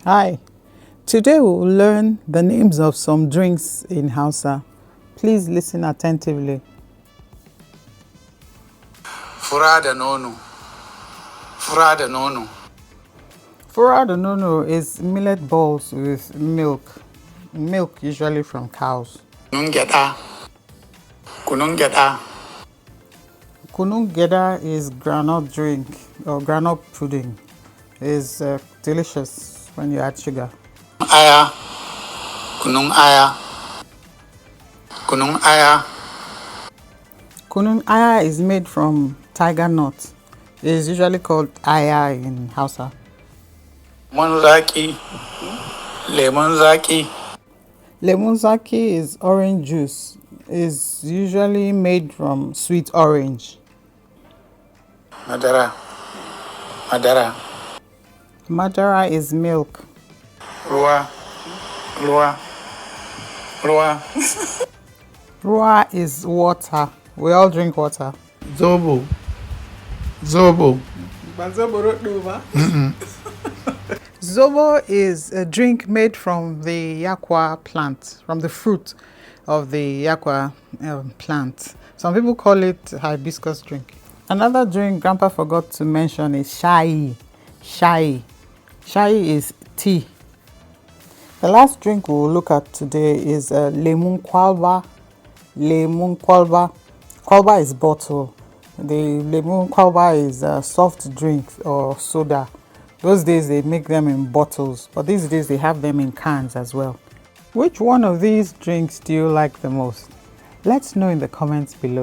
Hi, today we will learn the names of some drinks in Hausa. Please listen attentively. Fura da nono. Fura da nono. Fura da nono is millet balls with milk usually from cows. Kunun gyada. Kunun gyada. Kunun gyada is groundnut drink or groundnut pudding. It's delicious when you add sugar. Aya. Kunun aya. Kunun aya. Kunun aya is made from tiger nut. It is usually called aya in Hausa. Lemon zaki. Lemon zaki. Lemon zaki is orange juice. It's usually made from sweet orange. Madara. Madara. Madara is milk. Ruwa. Ruwa. Ruwa. Ruwa is water. We all drink water. Zobo. Zobo. Zobo is a drink made from the yakwa plant, from the fruit of the yakwa plant. Some people call it hibiscus drink. Another drink Grandpa forgot to mention is shayi. Shayi is tea. The last drink we'll look at today is lemon kwalba. Lemon kwalba. Kwalba is bottle. The lemon kwalba is a soft drink or soda. Those days they make them in bottles, but these days they have them in cans as well. Which one of these drinks do you like the most? Let's know in the comments below.